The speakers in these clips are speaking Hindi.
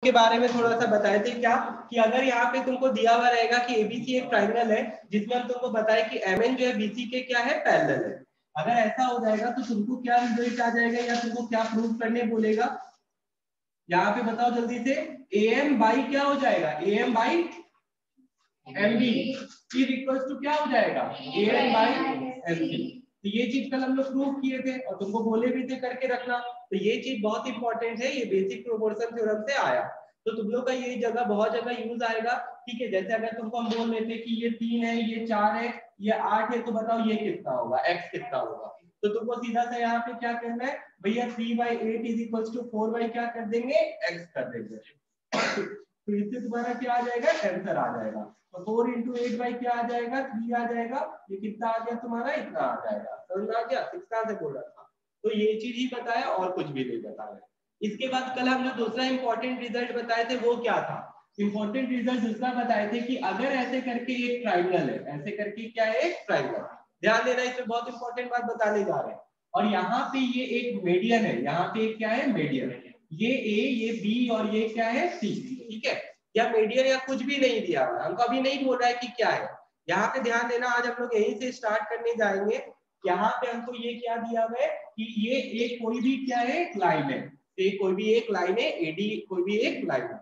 के बारे में थोड़ा सा बताए थे क्या कि अगर यहाँ पे तुमको दिया हुआ रहेगा कि एबीसी एक ट्रायंगल है जिसमें हम तुमको बताए कि एमएन जो है बीसी के क्या है पैरेलल है। अगर ऐसा हो जाएगा तो तुमको क्या रिजल्ट आ जाएगा या तुमको क्या प्रूव करने बोलेगा, यहाँ पे बताओ जल्दी से। एम बाई क्या हो जाएगा, M by MB is equals to क्या हो जाएगा, एम बाई एमबी। तो ये चीज कल हम लोग प्रूव किए थे और तुमको बोले भी थे करके रखना। तो ये चीज बहुत इंपॉर्टेंट है, ये बेसिक प्रोपोर्शन थ्योरम से आया। तो तुम लोग का ये जगह बहुत जगह यूज आएगा। ठीक है, जैसे अगर तुमको हम बोल लेते कि ये 3 है, ये 4 है, ये 8 है, तो बताओ ये कितना होगा, x कितना होगा। तो तुमको सीधा सा यहाँ पे क्या करना है भैया, 3/8 इज इक्वल्स टू 4 क्या कर देंगे, x कर देंगे। तो इससे तुम्हारा क्या आ जाएगा, आंसर आ जाएगा। तो 4 × 8 क्या आ जाएगा, 3 आ जाएगा। ये कितना आ गया तुम्हारा, इतना आ जाएगा। समझ आ गया, 6 से बोल रहा था। तो ये चीज ही बताया और कुछ भी नहीं बताया। इसके बाद कल हम जो दूसरा इंपॉर्टेंट रिजल्ट बताए थे वो क्या था, इंपॉर्टेंट रिजल्ट दूसरा बताए थे कि अगर ऐसे करके एक ट्रायंगल है, ऐसे करके क्या है एक ट्रायंगल, ध्यान देना इसमें बहुत इंपॉर्टेंट बात बताने जा रहे हैं। और यहाँ पे ये एक मीडियन है, यहाँ पे क्या है मीडियन, ये ए ये बी और ये क्या है सी। ठीक है, या मीडियन या कुछ भी नहीं दिया हुआ, हमको अभी नहीं बोल रहा है कि क्या है। यहाँ पे ध्यान देना, आज हम लोग यहीं से स्टार्ट करने जाएंगे। यहाँ पे हमको ये क्या दिया हुआ है कि ये एक कोई भी क्या है लाइन है, ये कोई भी एक लाइन है, एडी कोई भी एक लाइन है।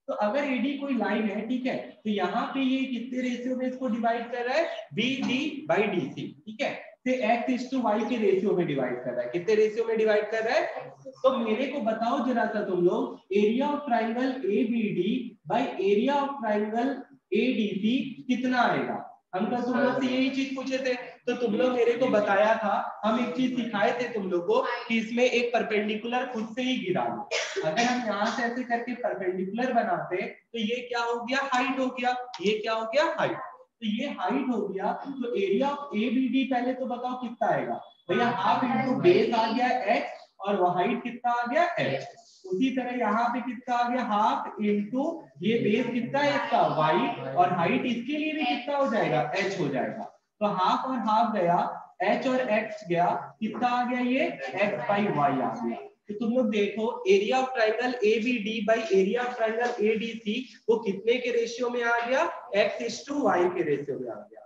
तो अगर एडी कोई लाइन है, ठीक है, तो यहाँ पे ये कितने रेशियो में इसको डिवाइड कर रहा है, B D by D C. ठीक है, फिर x/y के रेशियो में डिवाइड कर रहा है, कितने रेशियो में डिवाइड कर रहा है। तो मेरे को बताओ जरा सा तुम लोग, area of triangle ABD bye area of triangle ADC कितना आएगा। हम कल तुम लोग से यही चीज पूछे थे, तो तुम लोग मेरे को बताया था, हम एक चीज सिखाए थे तुम लोग को कि इसमें एक परपेंडिकुलर खुद से ही गिरा लो। अगर हम यहाँ से ऐसे करके परपेंडिकुलर बनाते तो ये क्या हो गया, हाइट हो गया। ये क्या हो गया, हाइट। तो ये हाइट हो गया, तो एरिया ऑफ एबीडी पहले तो बताओ कितना आएगा भैया, हाफ इंटू बेस आ गया x और वो हाइट कितना आ गया h। उसी तरह यहाँ पे कितना आ गया, हाफ इंटू ये बेस कितना है इसका y और हाइट इसके लिए भी कितना हो जाएगा, h हो जाएगा। तो हाफ और हाफ गया, h और x गया, कितना आ गया ये x/y आ गया। तो तुम लोग देखो, area of triangle ABD bye area of triangle ADC वो कितने के रेशियो में आ गया, x/y के रेशियो में आ गया।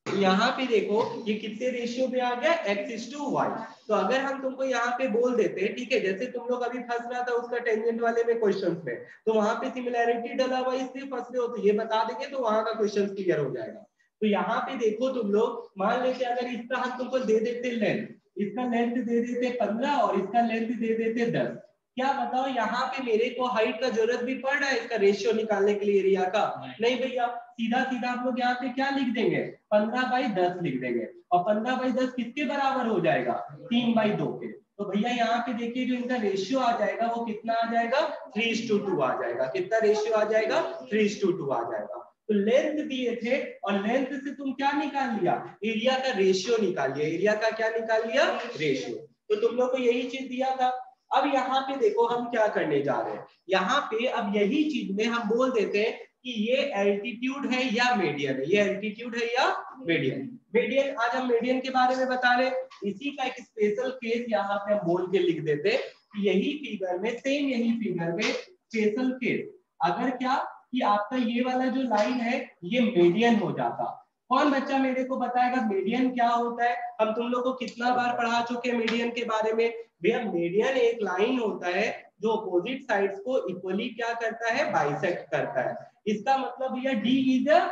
यहाँ पे देखो ये कितने रेशियो में आ गया, x/y। तो अगर हम तुमको यहाँ पे बोल देते हैं, ठीक है, जैसे तुम लोग अभी फंस रहा था उसका टेंजेंट वाले में क्वेश्चन में, तो वहां पे सिमिलैरिटी डला हुआ इसलिए फंस रहे हो, तो ये बता देंगे तो वहां का क्वेश्चन क्लियर हो जाएगा। तो यहाँ पे देखो तुम लोग, मान लेते अगर इसका हम तुमको दे देते लेंथ, इसका लेंथ दे देते 15 और इसका लेंथ दे देते 10, क्या बताओ यहाँ पे मेरे को हाइट का जरूरत भी पड़ रहा है इसका रेशियो निकालने के लिए एरिया का, नहीं भैया। सीधा सीधा हम लोग यहाँ पे क्या लिख देंगे, 15/10 लिख देंगे। और 15/10 किसके बराबर हो जाएगा, 3/2 के। तो भैया यहाँ पे देखिए जो इनका रेशियो आ जाएगा वो कितना आ जाएगा, 3:2 आ जाएगा। कितना रेशियो आ जाएगा, 3:2 आ जाएगा। तो लेंथ दिए थे और लेंथ से तुम क्या निकाल लिया, एरिया का रेशियो निकाल लिया। एरिया का क्या निकाल लिया, रेशियो। तो तुम लोग को यही चीज दिया था। अब यहाँ पे देखो हम क्या करने जा रहे हैं, यहाँ पे अब यही चीज में हम बोल देते हैं कि ये एल्टीट्यूड है या मीडियन है, ये एल्टीट्यूड है या मीडियन। मीडियन, आज हम मीडियन के बारे में बता रहे, इसी का एक स्पेशल केस यहाँ पे हम बोल के लिख देते कि यही फिगर में, सेम यही फिगर में स्पेशल केस, अगर क्या कि आपका ये वाला जो लाइन है ये मीडियन हो जाता। कौन बच्चा मेरे को बताएगा मीडियन क्या होता है। हम तुम लोग को कितना बार पढ़ा चुके हैं मीडियन के बारे में भैया। मीडियन एक लाइन होता है जो अपोजिट साइड्स को इक्वली क्या करता है, बाइसेक्ट करता है। इसका मतलब भैया D is the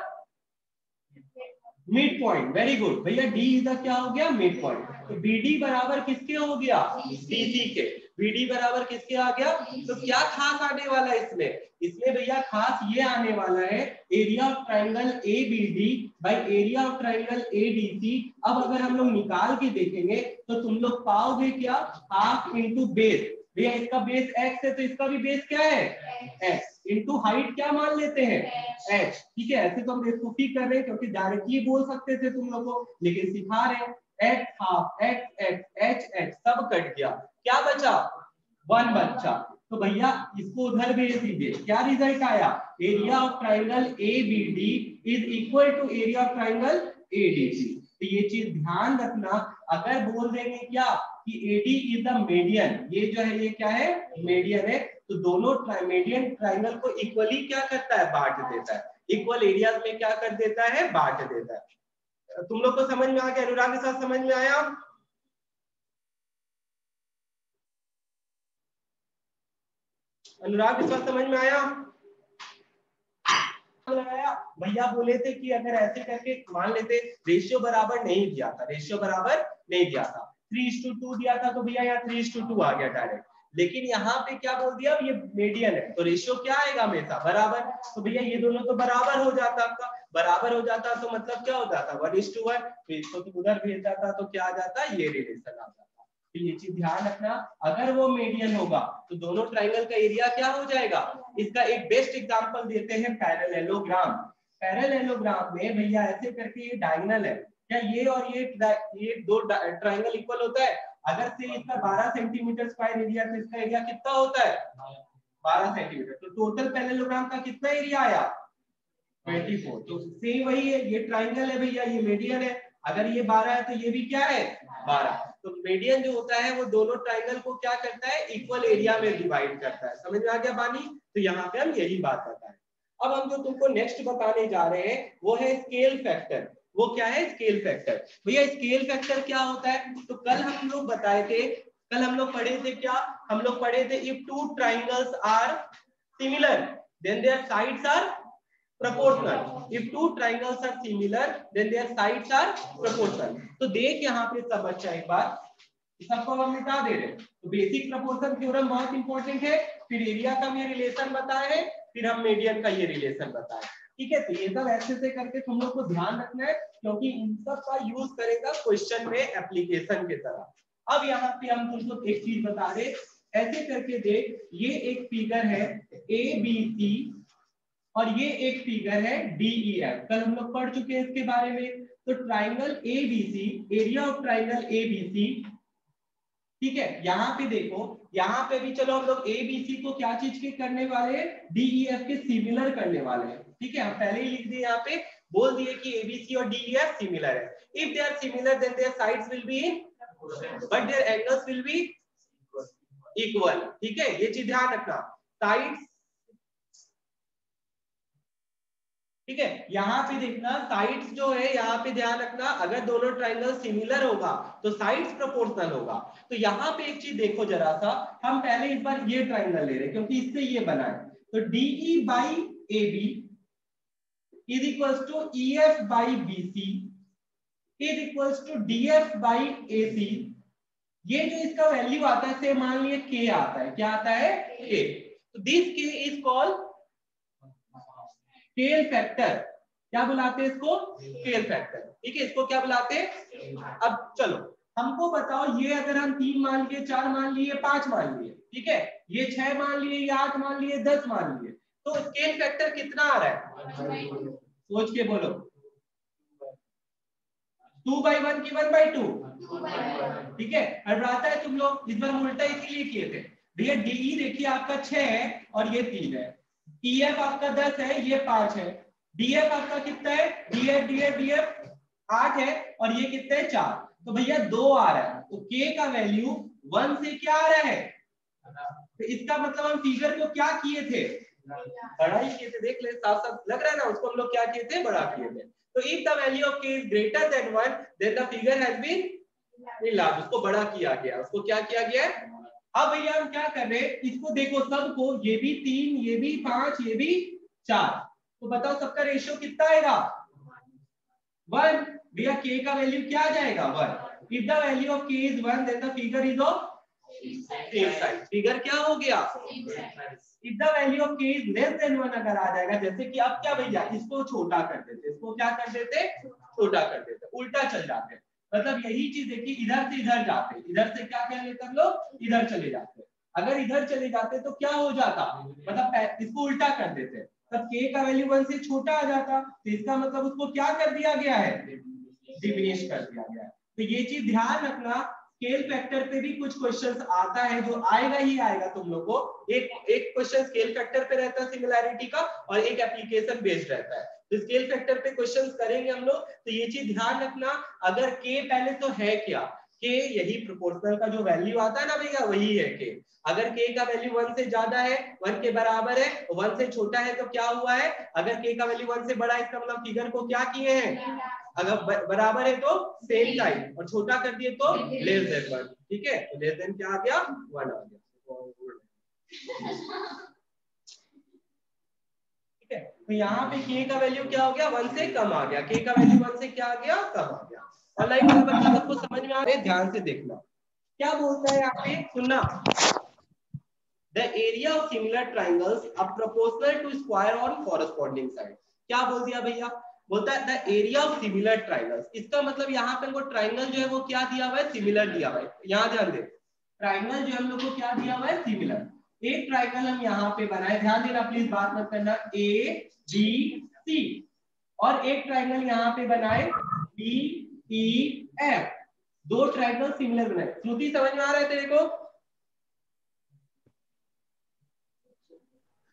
mid point. Very good भैया, डी इज द क्या हो गया, मिड पॉइंट। तो बीडी बराबर किसके हो गया, डीसी के। बीडी बराबर किसके आ गया। तो क्या खास आने वाला है इसमें, इसमें भैया खास ये आने वाला है, area of triangle ABD bye area of triangle ADC. अब अगर हम लोग निकाल के देखेंगे तो तुम लोग पाओगे क्या, हाफ इंटू बेस। भैया इसका बेस x है तो इसका भी बेस क्या है, x इंटू हाइट क्या मान लेते हैं, h। ठीक है, ऐसे तो हम बेवकूफी कर रहे हैं क्योंकि डायरेक्टली बोल सकते थे तुम लोगों को, लेकिन सिखा रहे हैं। x half x x h h सब कट गया, क्या बचा, 1 बचा। तो भैया इसको उधर भेज दीजिए, क्या रिजल्ट आया, area of triangle ABD is equal to area of triangle ADC. तो ये चीज ध्यान रखना, अगर बोल देंगे क्या कि एडी इज द मीडियन, ये जो है ये क्या है, मीडियन है। तो दोनों मीडियन ट्राइंगल को इक्वली क्या करता है, बांट देता है, इक्वल एरियाज में क्या कर देता है, बांट देता है। तुम लोग को समझ में आ गया, अनुराग के साथ समझ में आया? अनुराग इस बात समझ में आया? भैया बोले थे कि अगर ऐसे करके मान लेते, रेशियो बराबर नहीं दिया था, रेशियो बराबर नहीं दिया था, 3:2 दिया था, तो भैया यहाँ 3:2 आ गया डायरेक्ट। लेकिन यहाँ पे क्या बोल दिया, अब ये मीडियन है तो रेशियो क्या आएगा, हमेशा बराबर। तो भैया ये दोनों तो बराबर हो जाता, आपका बराबर हो जाता, तो मतलब क्या हो जाता, 1:1। तो इसको तो उधर भेज जाता तो क्या आ जाता, ये रिलेशन आ जाता। तो ये चीज ध्यान रखना, अगर वो मीडियन होगा तो दोनों ट्राइंगल का एरिया क्या हो जाएगा। इसका एक बेस्ट एग्जांपल देते हैं पैरेललोग्राम। पैरेललोग्राम में भैया ऐसे करके ये डायगोनल है, क्या ये और ये दो ट्राइंगल इक्वल होता है? अगर से इसका 12 सेंटीमीटर स्क्वायर एरिया, तो इसका एरिया कितना होता है, 12 सेंटीमीटर। तो टोटल पैरेललोग्राम का कितना एरिया आया, 24। तो सेम वही है, ये ट्राइंगल है भैया, ये मीडियन है, अगर ये 12 है तो ये भी क्या है, 12। तो मीडियन जो होता है वो दोनों ट्राइंगल को क्या करता है, इक्वल एरिया में डिवाइड करता है। समझ में आ गया बानी? तो यहाँ पे हम यही बात बताएं। अब हम जो तुमको नेक्स्ट बताने जा रहे हैं वो है स्केल फैक्टर। वो क्या है, स्केल फैक्टर। भैया स्केल फैक्टर क्या होता है, तो कल हम लोग बताए थे, कल हम लोग पढ़े थे क्या, हम लोग पढ़े थे if two triangles are similar then their sides are proportional, if two triangles are similar then their sides are proportional। तो देख यहाँ पे सब बच्चा एक बार, सबको हम मिटा दे रहे हैं। तो बेसिक प्रोपोर्शन थ्योरम बहुत इंपॉर्टेंट है, फिर एरिया का ये रिलेशन बताए है, फिर हम मीडियन का ये रिलेशन बताए। ठीक है, तो ये सब ऐसे से करके तुम लोग को ध्यान रखना है, क्योंकि इन सब का यूज करेगा क्वेश्चन में एप्लीकेशन के तरह। अब यहाँ पे हम तुमको एक चीज बता रहे, ऐसे करके देख, ये एक फिगर है ABC और ये एक फिगर है DEF, कल हम लोग पढ़ चुके हैं इसके बारे में। तो triangle ABC, area of triangle ABC, ठीक है, यहाँ पे देखो, यहाँ पे भी चलो हम लोग ABC को क्या चीज के करने वाले हैं, DEF के सिमिलर करने वाले हैं। ठीक है, हम पहले ही लिख दिए, यहाँ पे बोल दिए कि ABC और DEF सिमिलर है। If they are similar then their sides will be but their angles will be equal. ठीक है, ये चीज ध्यान रखना, साइड्स, ठीक है, यहाँ पे देखना साइड्स जो है, यहाँ पे ध्यान रखना, अगर दोनों ट्राइंगल सिमिलर होगा तो साइड्स प्रोपोर्शनल होगा। तो यहाँ पे एक चीज देखो जरा सा, हम पहले इस बार ये ट्राइंगल ले रहे हैं क्योंकि इससे ये बना है। तो DE by AB is equals to EF by BC is equals to DF by AC। ये जो इसका वैल्यू आता है, से मान लिए K आता है, क्या आता है, K। तो this K is called scale factor. क्या बुलाते हैं इसको, स्केल फैक्टर। ठीक है, इसको क्या बुलाते हैं। अब चलो हमको बताओ, ये अगर हम 3 मान लिए, 4 मान लिए, 5 मान लिए, ठीक है, ये 6 मान लिए, ये 8 मान लिए, 10 मान लिए, तो स्केल फैक्टर कितना आ रहा है, सोच के बोलो। 2/1 की 1/2, ठीक है। अब आता है, तुम लोग इस बार उल्टा इसीलिए किए थे भैया। DE देखिए आपका 6 है और ये 3 है, EF आपका 10 है, ये 5 है, DF आपका कितना है, DF 8 है और ये कितना है, 4। तो भैया 2 आ रहा है, तो K का वैल्यू 1 से क्या आ रहा है, तो इसका मतलब हम फिगर को क्या किए थे, बड़ा ही किए थे। देख ले, साफ साफ लग रहा है ना, उसको हम लोग क्या किए थे, बड़ा किए थे। तो if the value of K is greater than 1 then the figure has been large, उसको बड़ा किया गया, उसको क्या किया गया है। अब भैया हम क्या कर रहे हैं, इसको देखो सबको, ये भी 3, ये भी 5, ये भी 4, तो बताओ सबका रेशियो कितना आएगा, 1। भैया K का वैल्यू क्या आ जाएगा, 1। If the value of K is 1 then the figure is of same size, figure क्या हो गया। If the value of K is less than 1 अगर आ जाएगा, जैसे कि अब क्या भैया, इसको छोटा कर देते, इसको क्या कर देते, छोटा कर देते, उल्टा चल जाते। मतलब यही चीज है कि इधर से इधर जाते, इधर से क्या कर लेते हम लोग, इधर चले जाते। अगर इधर चले जाते तो क्या हो जाता, मतलब इसको उल्टा कर देते, तब K का वैल्यू 1 से छोटा आ जाता, तो इसका मतलब उसको क्या कर दिया गया है, डिमिनिश कर दिया गया है। तो ये चीज ध्यान रखना, स्केल फैक्टर पे भी कुछ क्वेश्चंस आता है, जो आएगा ही आएगा तुम लोग को। एक क्वेश्चन स्केल फैक्टर पे रहता है सिमिलैरिटी का, और एक एप्लीकेशन बेस्ड रहता है। तो स्केल फैक्टर पे क्वेश्चंस करेंगे हम लोग, तो ये चीज ध्यान रखना, अगर K पहले तो है क्या, के यही प्रोपोर्शनल का जो वैल्यू आता है ना भैया वही है के। अगर के का वैल्यू 1 से ज्यादा है, 1 के बराबर है, 1 से छोटा है तो क्या हुआ है, अगर के का वैल्यू 1 से बड़ा है इसका मतलब फिगर को क्या किए हैं, अगर बराबर है तो सेम साइड और छोटा कर दिए तो लेस देन 1। ठीक है, तो लेस देन क्या आ गया, 1 आ गया। ठीक है, तो यहाँ पे k का वैल्यू क्या हो गया, 1 से कम आ गया, k का वैल्यू 1 से क्या आ गया, कम आ गया। ऑनलाइन वाले बच्चे सबको समझ में आ रहे, ध्यान से देखना क्या बोलता है यहाँ पे, सुनना। The area of similar triangles are proportional to square on corresponding side। क्या बोल दिया भैया, बोलता है the area of similar triangles. इसका मतलब यहाँ पे हमको ट्राइंगल जो है वो क्या दिया हुआ है, सिमिलर दिया हुआ है। यहाँ ध्यान दे, ट्राइंगल जो हम लोग को क्या दिया हुआ है, सिमिलर। एक ट्राइंगल हम यहाँ पे बनाए, ध्यान देना प्लीज, बात मत करना, ए बी सी, और एक ट्राइंगल यहाँ पे बनाए बी ई एफ। दो ट्राइंगल सिमिलर बनाए। श्रुति समझ में आ रहा है तेरे को?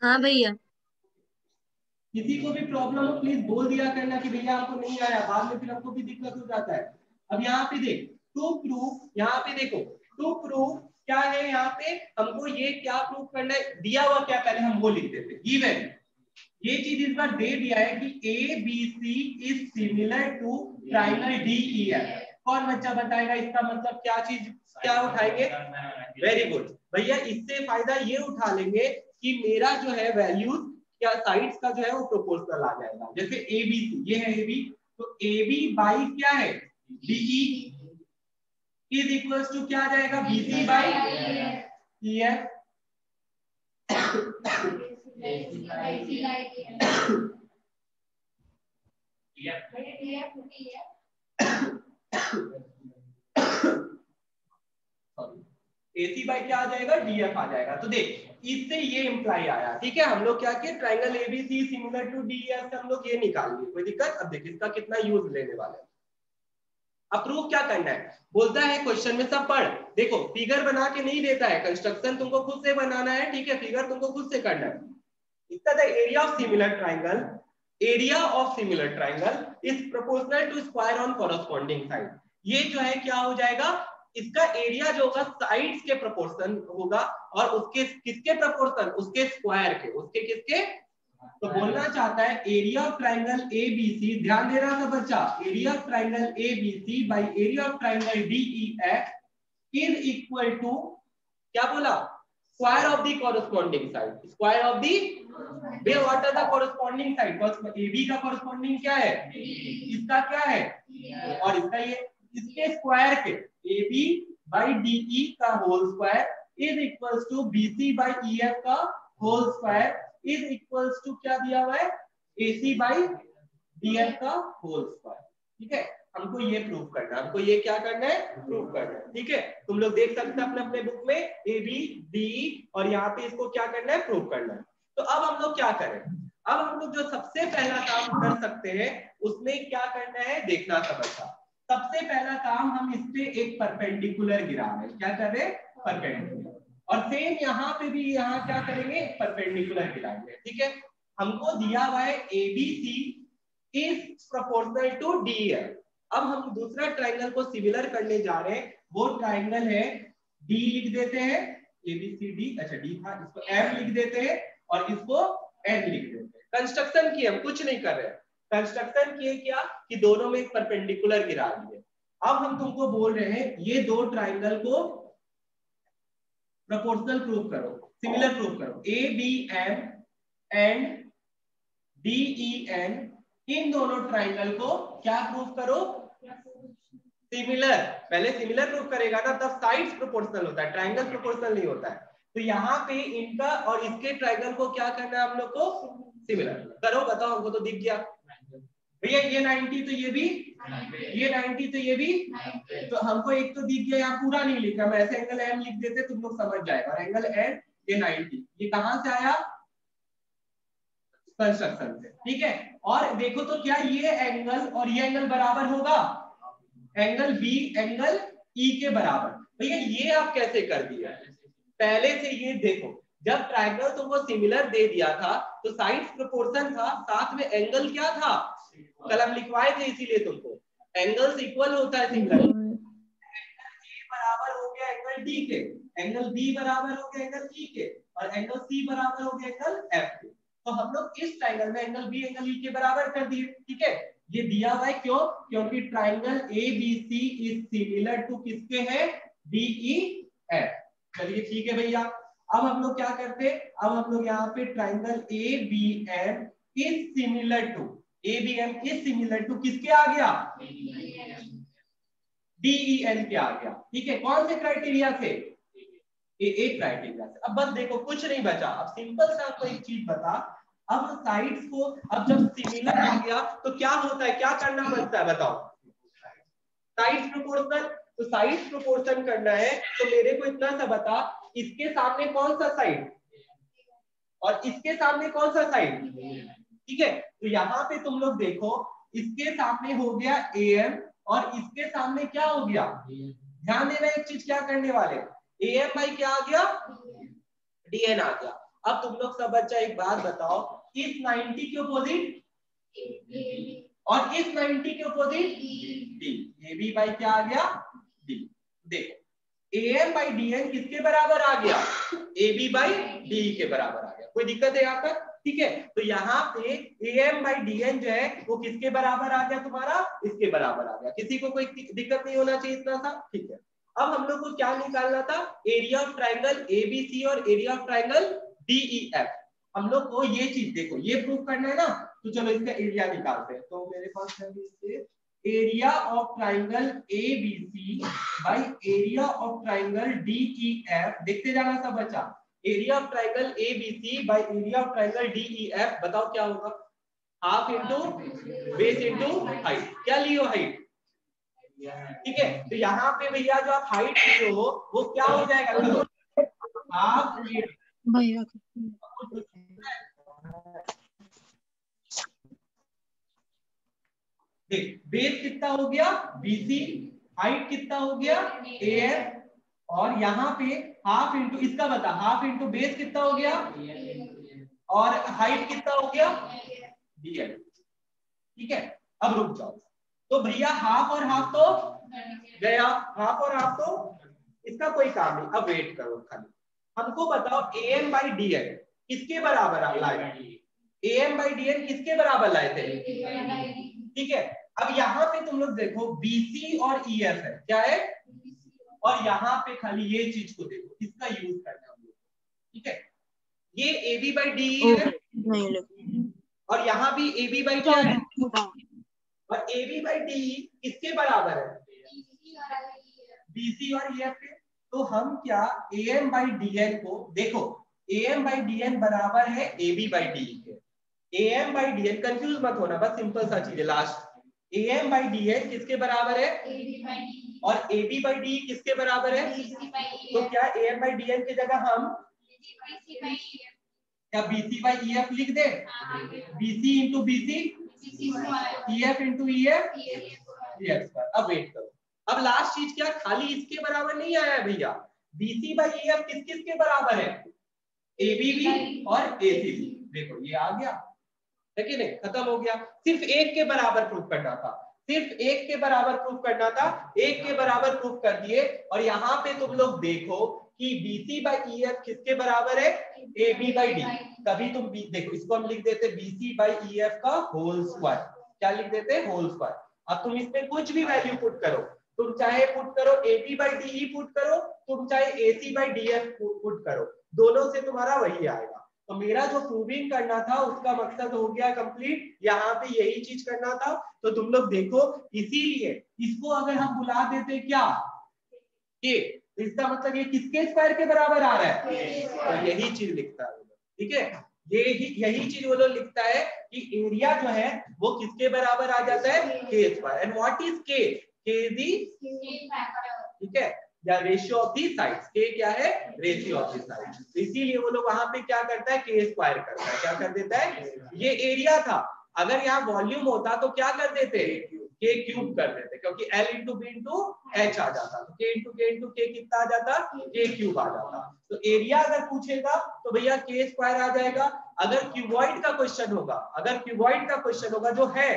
हाँ भैया। किसी को भी प्रॉब्लम हो प्लीज बोल दिया करना कि भैया हमको नहीं आया, बाद में फिर हमको भी दिक्कत हो जाता है। अब यहाँ पे देख, टू प्रूफ, यहाँ पे देखो टू प्रूफ क्या है, यहाँ पे हमको ये क्या प्रूफ करना है, दिया हुआ क्या पहले हम वो लिख देते, गिवन ये चीज इस बार दे दिया है कि A B C is similar to triangle D E F. कौन बच्चा बताएगा इसका मतलब क्या चीज, क्या उठाएंगे, वेरी गुड भैया, इससे फायदा ये उठा लेंगे कि मेरा जो है वैल्यूज क्या साइड्स का जो है वो प्रोपोर्शनल आ जाएगा। जैसे ए बी सी, ये है ए बी, तो ए बी बाई क्या है डीई इज इक्वल्स टू क्या आ जाएगा, B C by E F. AC by क्या आ जाएगा, DF आ जाएगा। तो देख इससे ये इंप्लाई आया, ठीक है। हम लोग क्या किए, triangle ABC similar to DEF से हम लोग ये निकाल लिए, कोई दिक्कत। अब देख इसका कितना यूज लेने वाले हैं। अब प्रूफ क्या करना है, बोलता है क्वेश्चन में सब पढ़, देखो फिगर बना के नहीं देता है, कंस्ट्रक्शन तुमको खुद से बनाना है, ठीक है, फिगर तुमको खुद से करना है। इसका the area of similar triangle, area of similar triangle is proportional to square on corresponding side. ये जो है क्या हो जाएगा, इसका एरिया जो होगा साइड्स के प्रोपोर्शन होगा, और उसके किसके प्रोपोर्शन, उसके स्क्वायर के, उसके किसके। तो बोलना चाहता है एरिया ऑफ ट्राइंगल एबीसी, ध्यान दे रहा था बच्चा, area of triangle ABC by area of triangle DEF is equal to, क्या बोला, square of the corresponding side, square of the, way what are the corresponding side, AB का कॉरस्पॉन्डिंग क्या है, इसका क्या है, और इसका ये, इसके स्क्वायर के, AB बाई DE का whole square is equals to BC by EF का whole square is equals to क्या दिया हुआ है, AC बाई DF का होल स्क्वायर। ठीक है, हमको ये प्रूव करना है, हमको ये क्या करना है, प्रूव करना है। ठीक है, तुम लोग देख सकते हैं अपने अपने बुक में AB DE, और यहाँ पे इसको क्या करना है, प्रूव करना है। तो अब हम लोग क्या करें, अब हम लोग जो सबसे पहला काम कर सकते हैं उसमें क्या करना है, देखना समझना। सबसे पहला काम, हम इस पे एक परपेंडिकुलर गिरा रहे हैं, क्या कर रहे हैं, परपेंडिकुलर, और सेम यहाँ पे भी, यहाँ क्या करेंगे, परपेंडिकुलर गिराएंगे। ठीक है, हमको दिया हुआ है ABC is proportional to DF। अब हम दूसरा ट्राइंगल को सिमिलर करने जा रहे हैं, वो ट्राइंगल है D, लिख देते हैं ABCD, अच्छा D था, इसको M लिख देते हैं और इसको N लिख देते हैं। कंस्ट्रक्शन की, हम कुछ नहीं कर रहे हैं, कंस्ट्रक्शन किए क्या कि दोनों में एक परपेंडिकुलर गिरा दिए। अब हम तुमको बोल रहे हैं ये दो ट्राइंगल को प्रोपोर्शनल प्रूव करो, सिमिलर प्रूव करो, ABM एंड DEN, इन दोनों ट्राइंगल को क्या प्रूव करो, सिमिलर। पहले सिमिलर प्रूव करेगा ना, तब साइड्स प्रोपोर्शनल होता है, ट्राइंगल प्रोपोर्शनल नहीं होता है। तो यहाँ पे इनका और इसके ट्राइंगल को क्या करना है हम लोग को, सिमिलर करो। बताओ, हमको तो दिख गया भैया, ये 90 तो ये भी, ये 90 तो ये भी, तो हमको एक तो दिख गया, यहाँ पूरा नहीं लिखा, हम ऐसे एंगल M लिख देते तुम लोग समझ जाएगा, एंगल N ये 90, ये कहां से आया, कंस्ट्रक्शन से। ठीक है, और देखो तो क्या ये एंगल और ये एंगल बराबर होगा, एंगल बी एंगल ई के बराबर। भैया ये आप कैसे कर दिया, पहले से ये देखो, जब ट्राइंगल तुमको सिमिलर दे दिया था तो साइड्स प्रोपोर्शन था, साथ में एंगल क्या था, कलम लिखवाए थे, इसीलिए तुमको एंगल्स इक्वल होता है सिमिलर, एंगल डी के, एंगल बी बराबर हो गया एंगल ई के, और एंगल सी बराबर हो गया एंगल एफ के। तो हम लोग इस ट्राइंगल में एंगल बी एंगल ई के बराबर कर दिए, ठीक है। ये दिया हुआ है क्यों? क्योंकि triangle ABC is similar to किसके है? डीईएफ। चलिए ठीक है भैया। अब हम लोग क्या करते हैं, अब हम लोग यहाँ पे triangle ABM is similar to, ABM is similar to किसके आ गया? डीईएन के आ गया, ठीक है। कौन से क्राइटेरिया से? एक क्राइटेरिया से। अब बस देखो कुछ नहीं बचा, अब सिंपल सा आपको एक चीज बता, अब साइड्स को अब जब सिमिलर आ गया तो क्या होता है, क्या करना पड़ता है बताओ? Sides proportional. तो साइड्स प्रोपोर्शन करना है तो मेरे को इतना सा बता, इसके सामने कौन सा साइड और इसके सामने कौन सा साइड, ठीक है। तो यहाँ पे तुम लोग देखो, इसके सामने हो गया एएम और इसके सामने क्या हो गया? ध्यान देना एक चीज क्या करने वाले, एएम बाई क्या आ गया? डीएन आ गया। अब तुम लोग सब बच्चा एक बात बताओ, इस 90 के अपोजिट और इस 90 के opposite D, A B by क्या आ गया? डी। देखो एएम बाई डीएन किसके बराबर आ गया? ए बी बाई डी के बराबर आ गया। कोई दिक्कत है यहाँ पर? ठीक है। तो यहाँ पे एएम बाई डीएन जो है वो किसके बराबर आ गया तुम्हारा? इसके बराबर आ गया। किसी को कोई दिक्कत नहीं होना चाहिए इतना सा, ठीक है। अब हम लोग को क्या निकालना था? एरिया ऑफ ट्राइंगल एबीसी और एरिया ऑफ ट्राइंगल डीईएफ। हम लोग को ये चीज देखो, ये प्रूव करना है ना, तो चलो इसका एरिया निकालते हैं। तो मेरे पास है area of triangle ABC by area of triangle DEF. देखते जाना सब बच्चा, area of triangle ABC by area of triangle DEF. बताओ क्या होगा? Half into base into height. क्या लियो? हाइट, ठीक है। तो यहाँ पे भैया जो आप हाइट लिए हो वो क्या हो जाएगा? हाफ भैया बेस कितना हो गया? बीसी। हाइट कितना हो गया? एएफ। और यहाँ पे हाफ इंटू इसका बता, हाफ इंटू बेस कितना हो गया और हाइट कितना हो गया? डीएफ। ठीक है। अब रुक जाओ, तो भैया हाफ और हाफ तो गया, हाफ और हाफ तो इसका कोई काम नहीं। अब वेट करो, खाली हमको बताओ एएम बाई डीएन किसके बराबर लाए? एएम बाई डीएन किसके बराबर लाए थे? ठीक है। अब यहाँ पे तुम लोग देखो बीसी और ईएफ है, क्या है? और यहाँ पे खाली ये चीज को देखो, इसका यूज करना हम लोग, ठीक है। ये एबी बाई डी है और यहाँ भी एबी बाई क्या है? और एबी बाई डी किसके बराबर है? बीसी और ईएफ के। तो हम क्या एएम बाई डीएन को देखो, एएम बाई डीएन बराबर है एबी बाई डी के। एएम बाई डीएन कंफ्यूज मत होना, बस सिंपल सा चीज है लास्ट। एएम बाई डीएन किसके बराबर है? और एबी बाई डी किसके बराबर है? तो क्या एएम बाई डीएन की जगह हम क्या बीसी बाई ईएफ लिख दे? BC into BC, EF into EF, EF. अब वेट करो, अब लास्ट चीज क्या? खाली इसके बराबर नहीं आया है भैया, बीसी बाई ईएफ किस किस के बराबर है? एबीबी और एसीबी। देखो ये आ गया है कि नहीं? खत्म हो गया। सिर्फ एक के बराबर प्रूफ करना था, सिर्फ एक के बराबर प्रूफ करना था, एक के बराबर प्रूफ कर दिए। और यहाँ पे तुम लोग देखो कि बीसी बाई ईएफ किसके बराबर है? AB by D. तभी तुम देखो इसको हम लिख देते बीसी बाई ईएफ का होल स्क्वायर। क्या लिख देते? Whole square. अब तुम इसमें कुछ भी वैल्यू पुट करो, तुम चाहे पुट करो एबी बाई डी पुट करो, तुम चाहे एसी बाई डीएफ पुट करो, दोनों से तुम्हारा वही आएगा। तो मेरा जो प्रूविंग करना था उसका मकसद हो गया कंप्लीट। यहाँ पे यही चीज करना था। तो तुम लोग देखो, इसीलिए इसको अगर हम बुला देते क्या के, तो इसका मतलब ये किसके स्क्वायर के बराबर आ रहा है? तो यही चीज लिखता है, ठीक है। यही चीज वो लोग लिखता है कि एरिया जो है वो किसके बराबर आ जाता है? के स्क्वायर। एंड व्हाट इज के? के इज, ठीक है, या रेशियो ऑफ दी साइड्स। के क्या है? Ratio of the sides. इसीलिए वो लोग वहां पे क्या करता है? के स्क्वायर करता है। क्या कर देता है? ये एरिया था, अगर यहाँ वॉल्यूम होता तो क्या कर देते? के क्यूब कर देते, क्योंकि L into B into H आ जाता, तो के इंटू के कितना आ जाता? के क्यूब आ जाता। तो एरिया अगर पूछेगा तो भैया के स्क्वायर आ जाएगा। अगर क्यूबॉइड का क्वेश्चन होगा, अगर क्यूबॉइड का क्वेश्चन होगा जो है,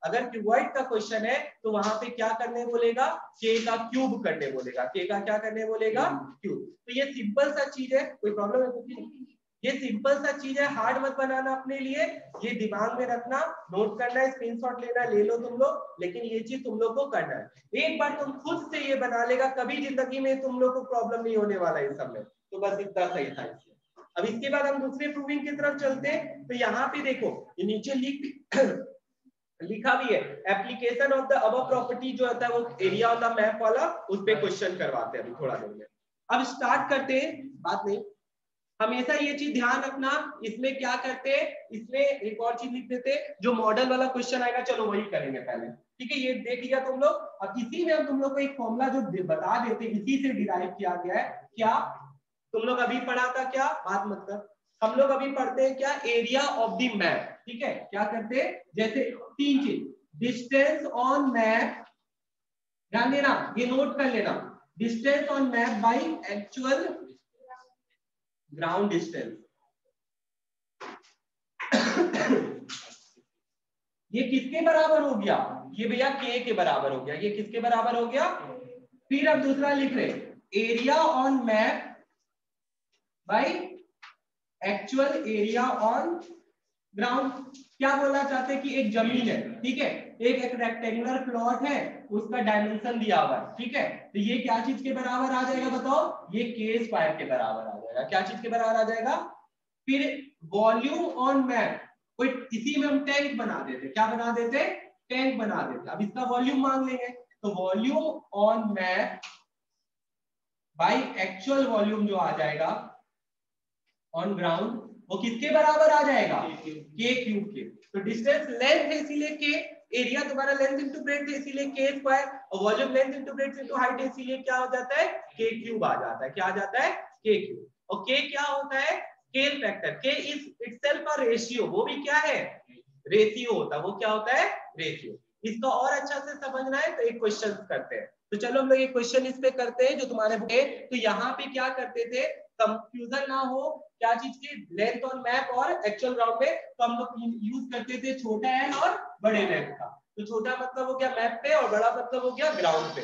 अगर क्यूबॉइड का क्वेश्चन है तो वहां पे क्या करने बोलेगा, k का क्यूब करने बोलेगा, k का क्या करने बोलेगा, क्यूब। तो ये सिंपल सा चीज है, कोई प्रॉब्लम है कुछ नहीं, ये सिंपल सा चीज है, हार्ड मत बनाना अपने लिए, ये दिमाग में रखना, नोट करना है, स्क्रीनशॉट लेना, ले लो तुम लोग, लेकिन ये चीज तुम लोग को करना है। एक बार तुम खुद से ये बना लेगा, कभी जिंदगी में तुम लोग को प्रॉब्लम नहीं होने वाला है इस सब में। तो बस इतना सही था इसमें। अब इसके बाद हम दूसरे प्रूविंग की तरफ चलते हैं। तो यहाँ पे देखो ये नीचे लिखा भी है, application of the above property जो होता है वो एरिया ऑन द मैप वाला, उस पे क्वेश्चन करवाते हैं अभी थोड़ा देर में। अब स्टार्ट करते हैं, बात नहीं, हमेशा ये चीज ध्यान रखना, इसमें क्या करते हैं, इसमें एक और चीज लिख देते, जो मॉडल वाला क्वेश्चन आएगा चलो वही करेंगे पहले, ठीक है। ये देख लिया तुम लोग। अब इसी में हम तुम लोग को एक फॉर्मूला जो बता देते, इसी से डिराइव किया गया है, क्या तुम लोग अभी पढ़ा था, क्या बात मत कर, हम लोग अभी पढ़ते हैं क्या, एरिया ऑफ द मैप, ठीक है। क्या करते हैं, जैसे 3 चीज, डिस्टेंस ऑन मैप, ध्यान देना, ये नोट कर लेना, distance on map by actual ground distance. ये किसके बराबर हो गया, ये भैया k के बराबर हो गया, ये किसके बराबर हो गया। फिर अब दूसरा लिख रहे, area on map by actual area on ground. क्या बोलना चाहते हैं कि एक जमीन है, ठीक है, एक रेक्टेंगुलर प्लॉट है, उसका डायमेंशन दिया हुआ है, ठीक है। तो ये क्या चीज के बराबर आ जाएगा बताओ, ये k स्क्वायर के बराबर आ जाएगा। क्या चीज के बराबर आ जाएगा। फिर वॉल्यूम ऑन मैप, कोई इसी में हम टैंक बना देते, क्या बना देते, टैंक बना देते। अब इसका वॉल्यूम मांग लेंगे, तो volume on map by actual volume जो आ जाएगा ऑन ग्राउंड, वो किसके बराबर आ जाएगा, k क्यूब के। तो डिस्टेंस लेंथ है इसीलिए k, एरिया तुम्हारा लेंथ इनटू ब्रेड्थ है इसीलिए k स्क्वायर, और volume length into breadth into height है इसीलिए क्या हो जाता है, k क्यूब आ जाता है। क्या आ जाता है, k क्यूब। और k क्या होता है, scale factor, k is itself a ratio, वो भी क्या है, रेशियो होता है, वो क्या होता है, रेशियो। इसका और अच्छा से समझना है तो एक क्वेश्चन करते हैं। तो चलो हम लोग एक क्वेश्चन इस पे करते हैं जो तुम्हारे बुक है। तो यहाँ पे क्या करते थे, कंफ्यूजन ना हो क्या चीज की, लेंथ ऑन मैप और एक्चुअल ग्राउंड में, तो हम लोग यूज करते थे छोटा एन और बड़े लेंथ का। तो छोटा मतलब हो गया मैप पे और बड़ा मतलब हो गया ग्राउंड पे।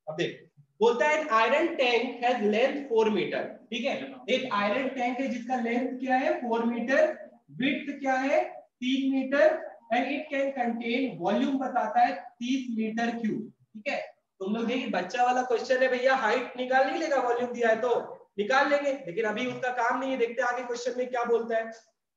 अब देख, बोलता है iron tank has length 4 metre, ठीक है। एक आयरन टैंक है जिसका लेंथ क्या है 4 मीटर, विड्थ क्या है 3 metre, and it can contain, volume बताता है 30 मीटर क्यूब, ठीक है। तुम लोग देखिए बच्चा वाला क्वेश्चन है भैया, हाइट निकाल नहीं लेगा, वॉल्यूम दिया है तो निकाल लेंगे, लेकिन अभी उसका काम नहीं है। देखते आगे क्वेश्चन में क्या बोलता है।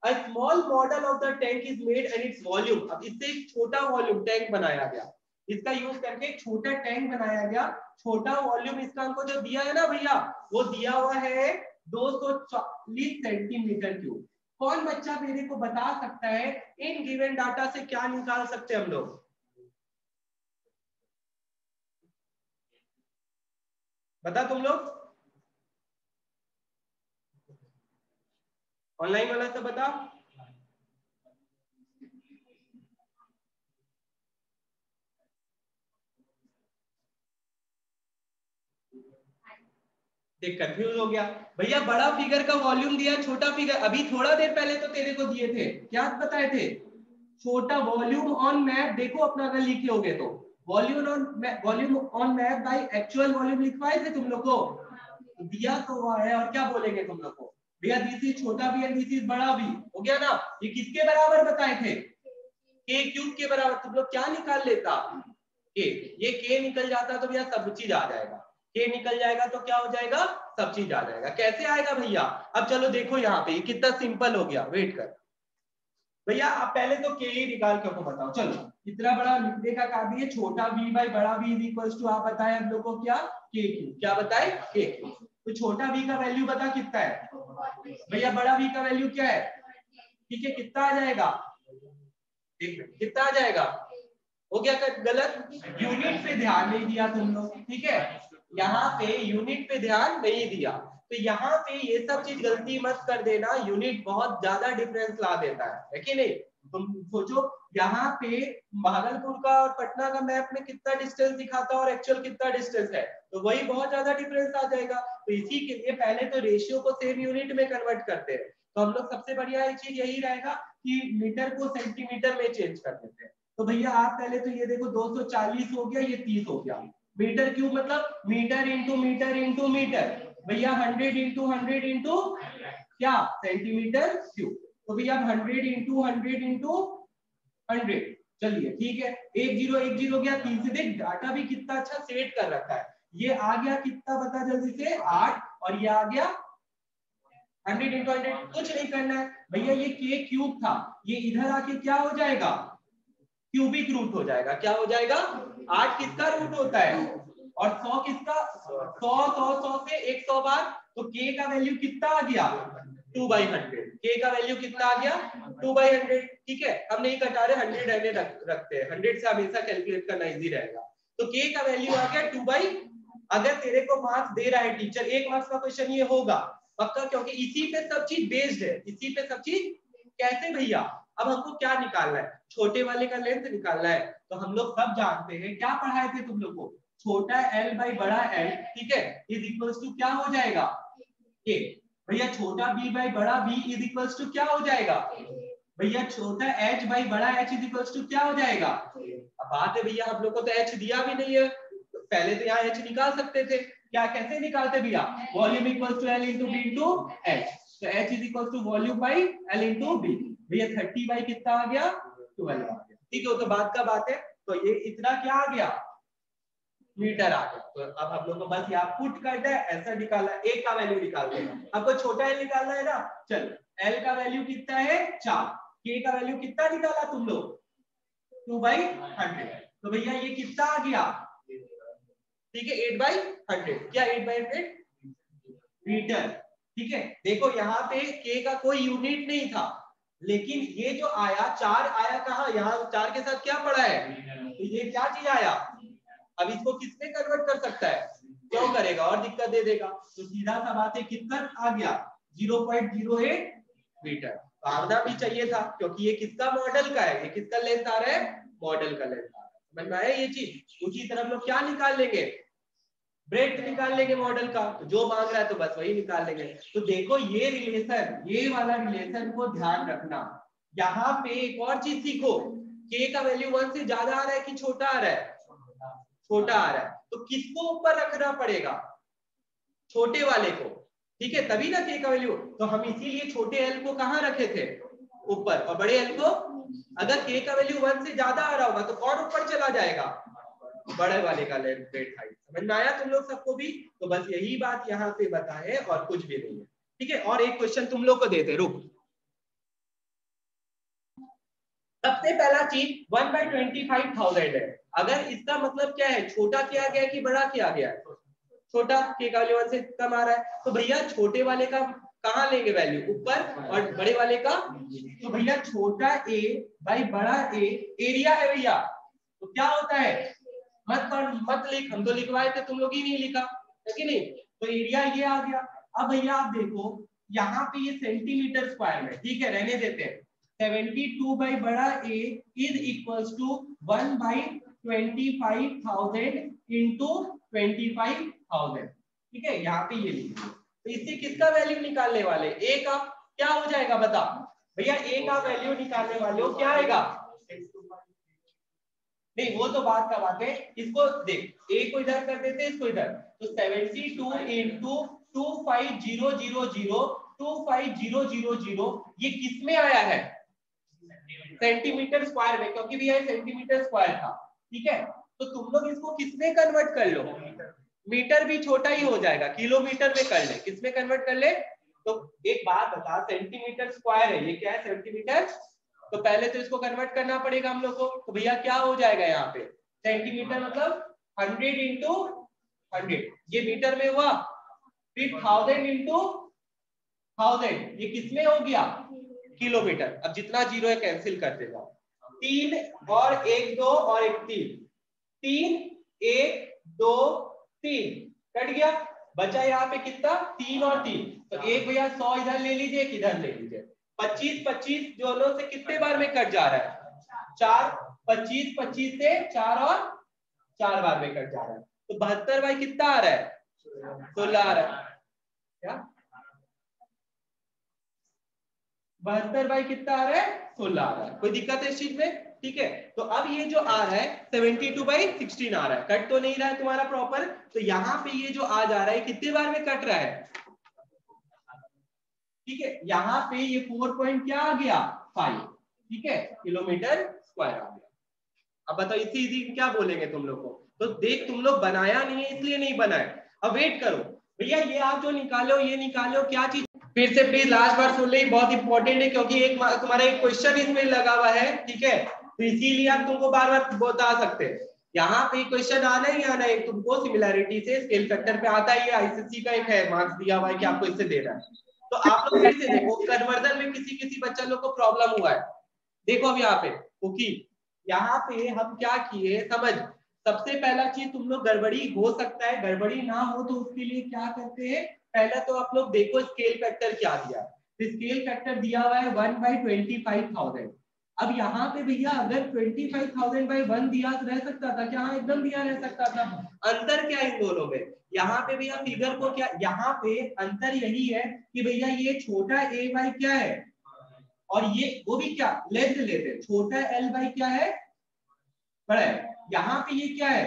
A small model of the tank is made and its volume, अब इससे एक छोटा वॉल्यूम टैंक बनाया गया, इसका यूज करके एक छोटा टैंक बनाया गया। छोटा वॉल्यूम इसका हमको जो दिया है ना भैया, वो दिया हुआ है 240 सेंटीमीटर क्यूब। कौन बच्चा मेरे को बता सकता है इन गिवन डाटा से क्या निकाल सकते हैं हम लोग, बता तुम लोग, ऑनलाइन वाला सब बता। देख कंफ्यूज हो गया भैया, बड़ा फिगर का वॉल्यूम दिया, छोटा फिगर अभी थोड़ा देर पहले तो तेरे को दिए थे, क्या बताए थे, छोटा वॉल्यूम ऑन मैप, देखो अपना अगर लिखे होगे तो volume on map by actual volume लिखवाए थे तुम लोग को, दिया तो हुआ है। और क्या बोलेंगे तुम लोग को, भैया दिस इज छोटा भी एंड दिस इज बड़ा भी, हो गया ना। ये किसके बराबर बताए थे, k क्यूब के बराबर। तुम लोग क्या निकाल लेता, k, ये k निकल जाता तो भैया सब चीज आ जाएगा, k निकल जाएगा तो क्या हो जाएगा, सब चीज आ जाएगा। कैसे आएगा भैया, अब चलो देखो यहाँ पे कितना सिंपल हो गया, वेट कर भैया, आप पहले तो k ही निकाल के आपको बताओ। चलो कितना बड़ा लिखने का काम है, छोटा v बाई बड़ा v इज इक्वल टू, आप बताए हम लोग को क्या, k क्यूब, क्या बताए, k क्यूब। तो छोटा v का वैल्यू बता कितना है भैया, बड़ा v का वैल्यू क्या है, ठीक है, कितना आ जाएगा, कितना आ जाएगा, हो गया गलत, यूनिट पे ध्यान नहीं दिया तुम लोग, ठीक है, यहाँ पे यूनिट पे ध्यान नहीं दिया। तो यहाँ पे ये सब चीज गलती मत कर देना, यूनिट बहुत ज्यादा डिफरेंस ला देता है कि नहीं। तुम सोचो यहाँ पे भागलपुर का और पटना का मैप में कितना डिस्टेंस दिखाता है और एक्चुअल कितना डिस्टेंस है, तो वही बहुत ज्यादा डिफरेंस आ जाएगा। तो इसी के लिए पहले तो रेशियो को सेम यूनिट में कन्वर्ट करते हैं। तो हम लोग सबसे बढ़िया एक चीज यही रहेगा कि मीटर को सेंटीमीटर में चेंज कर देते हैं। तो भैया आप पहले तो ये देखो 240 हो गया, ये 30 हो गया। मीटर क्यूब मतलब metre into metre into metre, भैया 100 इंटू 100 इंटू क्या सेंटीमीटर क्यूब। तो भैया 100 इंटू 100 इंटू 100, चलिए ठीक है, 1010 गया 3 से। देख डाटा भी कितना अच्छा सेट कर रखा है। ये आ गया कितना बता जल्दी से 8, और ये आ गया 100 इंटू 100, कुछ नहीं करना है भैया। ये के क्यूब था, ये इधर आके क्या हो जाएगा, क्यूबिक रूट हो जाएगा। क्या हो जाएगा, 8 किसका रूट होता है और 100 किसका, 100 से 100 बार। तो के का वैल्यू कितना आ गया 2/100। के का वैल्यू कितना आ गया 2/100। ठीक है, हम नहीं कटा रहे, 100 रखते हैं, 100 से हमेशा कैलकुलेट करना इजी रहेगा। तो के का वैल्यू आ गया 2/। अगर तेरे को मार्क्स दे रहा है टीचर, 1 मार्क्स का क्वेश्चन ये होगा पक्का, क्योंकि इसी पे सब चीज बेस्ड है, इसी पे सब चीज। कैसे भैया, अब हमको क्या निकालना है, छोटे वाले का लेंथ निकालना है। तो हम लोग सब जानते हैं, क्या पढ़ाए थे तुम लोग को, छोटा l बाई बड़ा l, ठीक है, इज इक्वल्स टू क्या हो जाएगा के। भैया छोटा b बाई बड़ा b इज इक्वल्स टू क्या हो जाएगा, भैया छोटा h बाई बड़ा h इज इक्वल्स टू क्या हो जाएगा। अब बात है भैया, हम लोग को तो h दिया भी नहीं है, तो पहले तो यहाँ h निकाल सकते थे। क्या कैसे निकालते भैया, volume equals to l into b into h। तो h is equals to volume by l into b। भैया 30 बाई कितना आ गया 12 आ गया। ठीक है, तो बात का बात है। तो ये इतना क्या आ गया, मीटर आ गया। तो अब हम लोग को बस यहाँ पुट करना है, ऐसा निकाला, a का वैल्यू निकालते हैं। आपको छोटा l निकालना है ना, चलो l का वैल्यू कितना है 4, k का वैल्यू कितना निकाला तुम लोग 2/100। तो भैया ये कितना आ गया, ठीक है 8/100। क्या 8/100 मीटर। ठीक है, देखो यहाँ पे k का कोई यूनिट नहीं था, लेकिन ये जो आया 4 आया कहाँ, यहाँ 4 के साथ क्या पड़ा है, तो ये क्या चीज आया। अब इसको किसमें कन्वर्ट कर सकता है, क्यों करेगा और दिक्कत दे देगा। तो सीधा सा बात है, कितना आ गया 0.08 मीटर। तो आना भी चाहिए था, क्योंकि ये किसका मॉडल का है, ये किसका लेंथ आ रहा है, मॉडल का लेंथ आ रहा है। समझ में आया ये चीज। उसी तरह हम लोग क्या निकाल लेंगे, ब्रेथ निकाल लेंगे मॉडल का, तो जो मांग रहा है तो बस वही निकाल लेंगे। तो देखो ये रिलेशन, ये वाला रिलेशन को ध्यान रखना। यहाँ पे एक और चीज सीखो, k का वैल्यू 1 से ज्यादा आ रहा है कि छोटा आ रहा है, छोटा आ रहा है। तो किसको ऊपर रखना पड़ेगा, छोटे वाले को। ठीक है, तभी ना k का वैल्यू। तो हम इसीलिए छोटे l को कहाँ रखे थे, ऊपर, और बड़े l को, अगर k का वैल्यू 1 से ज्यादा आ रहा होगा तो और ऊपर चला जाएगा, बड़े वाले का लेंथ वेट हाइट। समझ में आया तुम लोग सबको भी। तो बस यही बात यहाँ पे बता है और कुछ भी नहीं है। ठीक है, और एक क्वेश्चन तुम लोग को देते, रुक। सबसे पहला चीज 1/25,000 है। अगर इसका मतलब क्या है, छोटा किया गया कि बड़ा किया गया है, छोटा, के का वैल्यू 1 से कम आ रहा है। तो भैया छोटे वाले का कहाँ लेंगे वैल्यू, ऊपर, और बड़े वाले का, तो भैया छोटा a बाई बड़ा a एरिया है भैया। तो क्या होता है, मत लिख, हम तो लिखवाए थे, तुम लोग ही नहीं लिखा है कि नहीं। तो एरिया ये आ गया। अब भैया आप देखो यहाँ पे ये सेंटीमीटर स्क्वायर में, ठीक है रहने देते हैं। 72 बाई बड़ा a is equals to 1/25,000 into 25,000। ठीक है, यहाँ पे ये लिखिए। तो इससे किसका वैल्यू निकालने वाले, a का। क्या हो जाएगा बता भैया, a का वैल्यू निकालने वाले हो, क्या आएगा, नहीं वो तो बात का बात है। इसको देख, a को इधर कर देते हैं, इसको इधर। तो 72 इंटू 25,000 ये किस में आया है, सेंटीमीटर स्क्वायर में, क्योंकि भैया सेंटीमीटर स्क्वायर था। ठीक है, तो तुम लोग इसको किसमें कन्वर्ट कर लो, मीटर भी छोटा ही हो जाएगा, किलोमीटर में कर ले, किसमें कन्वर्ट कर ले। तो एक बात बता, सेंटीमीटर स्क्वायर है, ये क्या है सेंटीमीटर, तो पहले तो इसको कन्वर्ट करना पड़ेगा हम लोग को। तो भैया क्या हो जाएगा यहाँ पे, सेंटीमीटर मतलब 100 इंटू 100, ये मीटर में हुआ, फिर 1000 इंटू 1000, ये किसमें हो गया, किलोमीटर। अब जितना जीरो है कैंसिल करते जाओ, 3 और 1 2 और 1 3, 3 1 2 3 कट गया, बचा यहाँ पे कितना 3 और 3। तो एक भैया 100 इधर ले लीजिए, इधर ले लीजिए। 25 25 दोनों से कितने बार में कट जा रहा है, 4। 25 25 से 4 और 4 बार में कट जा रहा है। तो 72 बाई कितना आ रहा है, 16 आ रहा है। क्या 72 बाई कितना आ रहा है 16 आ रहा है। कोई दिक्कत है इस चीज में? ठीक है, तो अब ये जो आ रहा है 72/16 आ रहा है, कट तो नहीं रहा है तुम्हारा प्रॉपर। तो यहाँ पे ये जो आ जा रहा है कितने बार में कट रहा है? ठीक है, यहाँ पे ये 4 पॉइंट क्या आ गया 5, ठीक है, किलोमीटर स्क्वायर आ गया। अब बताओ इसी इजी क्या बोलेंगे तुम लोग को? तो देख तुम लोग बनाया नहीं है इसलिए नहीं बनाए। अब वेट करो भैया, ये आप जो निकालो ये निकालो क्या चीज, फिर से प्लीज लास्ट बार सुन ले, बहुत इंपॉर्टेंट है क्योंकि एक तुम्हारा एक क्वेश्चन इसमें लगा हुआ है, ठीक है, तो इसीलिए हम तुमको बार बार बता सकते हैं। यहाँ पे क्वेश्चन आना ही आना है तुमको, सिमिलैरिटी से स्केल फैक्टर पे आता है, ये आईसीएसई का एक है, मार्क्स दिया हुआ है कि आपको इससे देना है। तो आप लोग फिर से देखो कन्वर्जन में किसी किसी बच्चा लोग को प्रॉब्लम हुआ है, देखो अब यहाँ पे ओके, यहाँ पे हम क्या किए समझ, सबसे पहला चीज तुम लोग गड़बड़ी हो सकता है, गड़बड़ी ना हो तो उसके लिए क्या करते हैं, पहले तो आप लोग देखो स्केल फैक्टर क्या दिया, स्केल फैक्टर दिया हुआ है 1/25,000। अब यहाँ पे भैया अगर 25,000/1 दिया रह सकता था क्या? हाँ एकदम दिया रह सकता था। अंतर क्या इन दोनों में, यहाँ पे भैया फिगर को क्या, यहाँ पे अंतर यही है कि भैया ये छोटा a बाई क्या है, और ये वो भी क्या लेंथ लेते हैं, छोटा l बाई क्या है बड़ा है, यहाँ पे ये क्या है,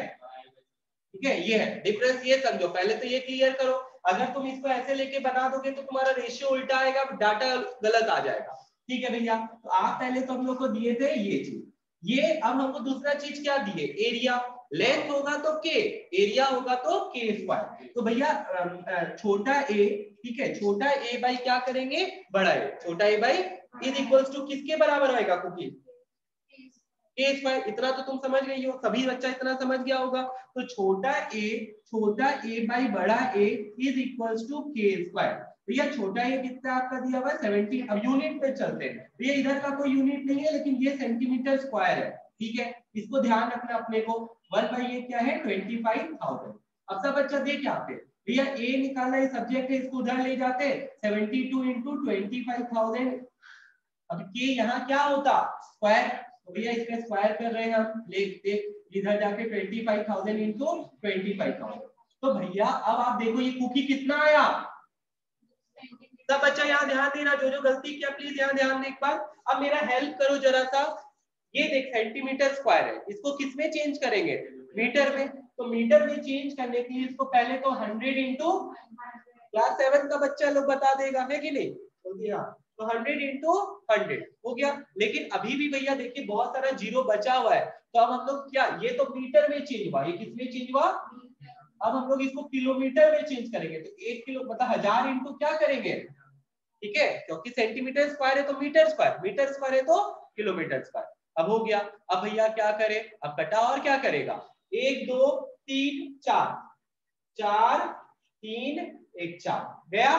ठीक है, ये है डिफरेंस, ये समझो पहले तो ये क्लियर करो। अगर तुम इसको ऐसे लेके बना दोगे तो तुम्हारा रेशियो उल्टा आएगा, डाटा गलत आ जाएगा। ठीक है भैया, तो आप पहले तो हम लोग को दिए थे ये चीज, ये अब हमको दूसरा चीज क्या दिए, एरिया, लेंथ होगा तो के, एरिया होगा तो के स्क्वायर। तो भैया छोटा ए, ठीक है, छोटा ए बाई क्या करेंगे बड़ा ए, छोटा ए बाई इज इक्वल्स टू किसके बराबर आएगा कुकी, ए स्क्वायर। इतना तो तुम समझ गई हो, सभी बच्चा इतना समझ गया होगा। तो छोटा ए बाई बड़ा ए इज इक्वल्स टू के स्क्वायर। भैया छोटा ए कितना आपका दिया हुआ है 70। अब यूनिट पे चलते हैं, भैया इधर का कोई यूनिट नहीं है लेकिन ये सेंटीमीटर स्क्वायर है, ठीक है, इसको ध्यान रखना अपने को। 1 बाई ये क्या है 25,000। अब सब बच्चा देख यहाँ पे, भैया ए निकालना ये सब्जेक्ट है, इसको उधर ले जाते 72 इंटू 25,000। अब के यहाँ क्या होता स्क्वायर, तो भैया इसका स्क्वायर कर रहे हैं हम, देख इधर जाके 25,000 इंटू 25,000। तो भैया अब आप देखो ये कुकी कितना आया, सब बच्चा यहाँ ध्यान देना, जो गलती किया प्लीज यहाँ ध्यान दे एक बार। अब मेरा हेल्प करो जरा सा, ये देख सेंटीमीटर स्क्वायर है, इसको किस में चेंज करेंगे मीटर में। तो मीटर में चेंज करने के लिए इसको पहले तो 100 इंटू, क्लास 7 का बच्चा लोग बता देगा है कि नहीं, बोलिए हाँ। तो 100 इंटू 100 हो गया, लेकिन अभी भी भैया देखिए बहुत सारा जीरो बचा हुआ है, तो अब हम लोग क्या, ये तो मीटर में चेंज हुआ, ये किस में चेंज हुआ, अब हम लोग इसको किलोमीटर में चेंज करेंगे। तो 1 किलो मतलब 1000 इंटू क्या करेंगे, ठीक है, क्योंकि सेंटीमीटर स्क्वायर है तो मीटर स्क्वायर, मीटर स्क्वायर है तो किलोमीटर स्क्वायर। अब हो गया, अब भैया क्या करे, अब कटा और क्या करेगा, 1 2 3 4, 4 3 1 4 गया,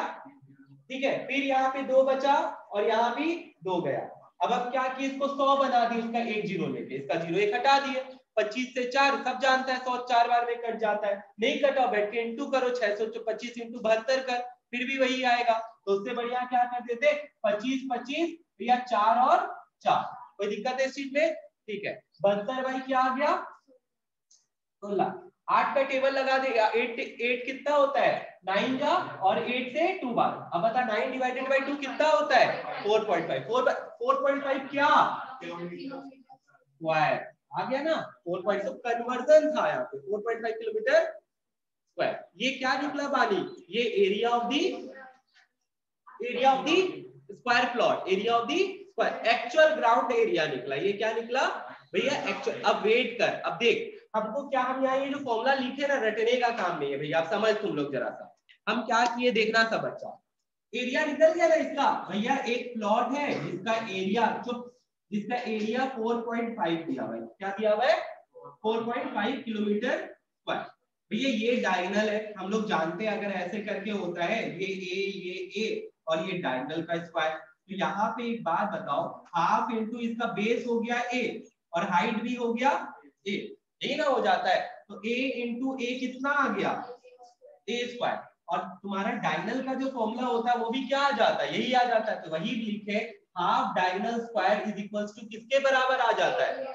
ठीक है, फिर यहाँ पे 2 बचा और यहाँ भी 2 गया। अब क्या किया, इसको 100 बना दी, उसका एक जीरो लेके इसका जीरो एक हटा दिए, 25 से 4 सब जानता है 100 4 बार में कट जाता है, नहीं कटा बैठ के इंटू करो, 625 इंटू 72 कर, फिर भी वही आएगा। तो उससे बढ़िया क्या कर देते 25 25 या 4 और 4, कोई दिक्कत है इस चीज में, ठीक है। 72 भाई क्या आ गया 16, 8 का टेबल लगा दे, 8 कितना होता है 9 का, और 8 से 2 बार। अब बता 9 डिवाइडेड बाय 2 कितना होता है 4.5, 4.5 क्या स्क्वायर आ गया ना, 4. तो कन्वर्जन था यहाँ पे 4.5 किलोमीटर स्क्वायर। ये क्या निकला बानी, ये area of the square plot, area of the square, actual ground area निकला। ये क्या निकला भैया एक्चुअल। अब वेट कर, अब देख हमको क्या, हम यहाँ ये जो फॉर्मूला लिखे ना रटने का काम नहीं है भैया, आप समझ तुम लोग जरा सा, हम क्या किए देखना सब बच्चा, एरिया निकल गया ना इसका, भैया एक प्लॉट है जिसका एरिया, जिसका एरिया 4.5 दिया हुआ है, क्या दिया हुआ है 4.5 किलोमीटर स्क्वायर। भैया ये डायगोनल है, हम लोग जानते हैं अगर ऐसे करके होता है ये ए और ये डायगोनल का स्क्वायर। तो यहाँ पे एक बात बताओ, हाफ इंटू इसका बेस हो गया ए और हाइट भी हो गया ए, यही ना हो जाता है। तो ए इंटू ए कितना आ गया ए स्क्वायर, और तुम्हारा डायगोनल का जो फॉर्मूला होता है वो भी क्या आ जाता है, यही आ जाता है। तो वही लिखे half diagonal square is equals to किसके बराबर आ जाता है,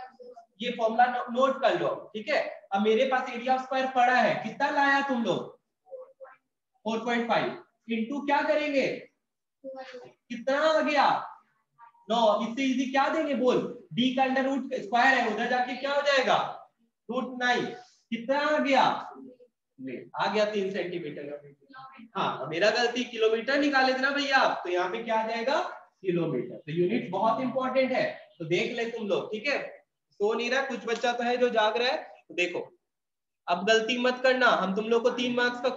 ये फॉर्मूला नोट कर लो, ठीक है। अब मेरे पास एरिया ऑफ स्क्वायर पड़ा है, कितना लाया तुम लोग 4.5 इंटू क्या करेंगे कितना आ गया 9। इससे इजी क्या देंगे बोल, d का अंडर रूट स्क्वायर है, उधर जाके क्या हो जाएगा √9। कितना आ गया 3 सेंटीमीटर। हाँ मेरा गलती, किलोमीटर निकाले थे ना भैया आप, तो यहाँ पे क्या आ जाएगा किलोमीटर। तो यूनिट बहुत इंपॉर्टेंट है, तो देख ले तुम लोग, ठीक है। सो नहीं रहा, कुछ बच्चा तो है जो जाग रहा है, तो देखो अब गलती मत करना, हम तुम लोग को 3 मार्क्स का